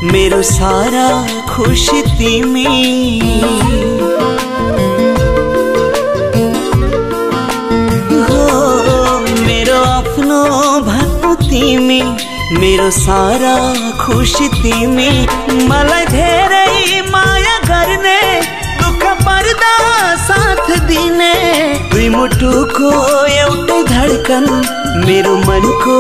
मेरो सारा खुशी तिमी। मेरो आफ्नो भन्नु तिमी, मेरो सारा खुशी तिमी। मलाई धेरै माया गर्ने, दुःख पर्दा साथ दिने, दुई मुटुको एउटै धडकन, मेरो मनको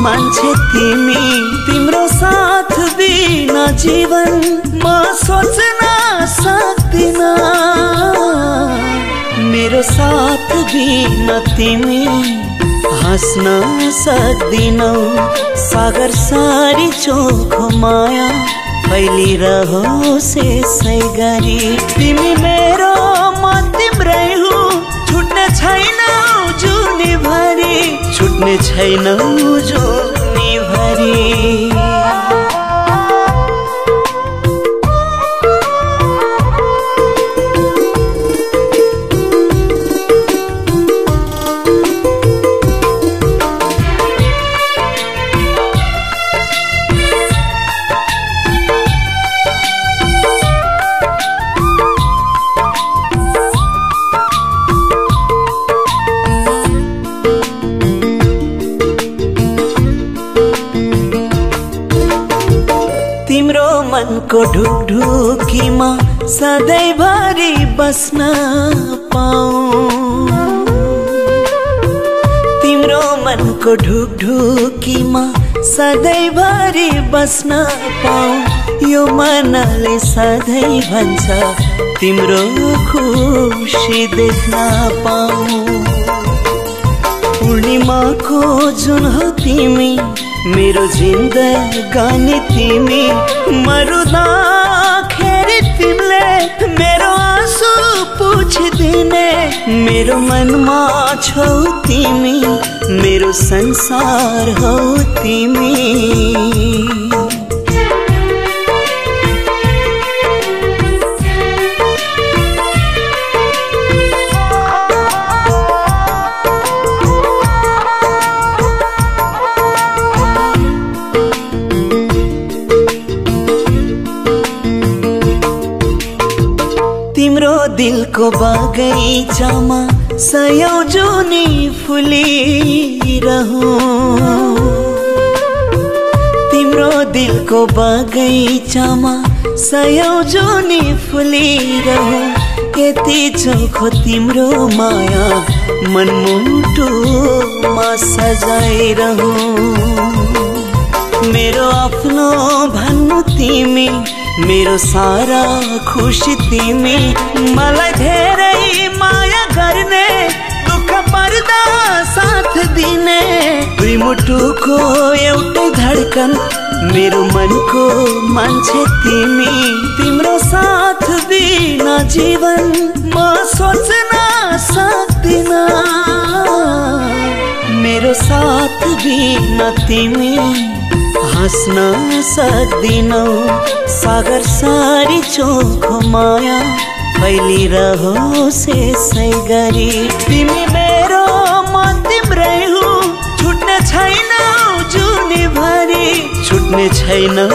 मान्छे तिमी। तिम्रो साथ बिना जीवन म सोच्न सक्दिन, मेरो साथ बिना तिमी हाँस्न सक्दिनौ। सागर सारी चोखो माया फैलिरहोस् यसै गरी। तिमी मेरो म तिम्रै हुँ, छुट्ने छैनौ जुनीभरि, छुट्ने छैनौ जुनीभरि। तिम्रो मनको ढुकढुकीमा सधैँभरि बस्न पाऊँ, तिम्रो मनको ढुकढुकीमा सधैँभरि बस्न पाऊँ। यो मनले सधैँ भन्छ तिम्रो खुसी देख्न पाऊँ। पूर्णिमाको जुन हो तिमी, मेरो जिन्दगानी तिमी। मरुँदाखेरि तिमीले मेरो आँसु पुछिदिने, मेरो मनमा छौ तिमी, मेरो संसार हौ तिमी। तिम्रो दिलको बगैँचामा सयौं जुनी फुलिरहूं, तिम्रो दिलको बगैँचामा सयौं जुनी फुलिरहूं। यति चोखो तिम्रो माया मनमुटुमा सजाइरहूं। मेरो आफ्नो भन्नु तिमी, मेरो सारा खुशी तिमी। मलाई धेरै माया गर्ने, दुःख पर्दा साथ दिने, दुई मुटुको एउटै धडकन, मेरो मनको मान्छे तिमी। तिम्रो साथ बिना जीवन म सोच्न सक्दिन, मेरो साथ बिना तिमी हाँस्न सक्दिनौ। सागर सारी चोखो माया फैलिरहोस् यसै गरी। तिमी मेरो म तिम्रै हुँ, छुट्ने छैनौ जुनीभरि, छुट्ने छैनौ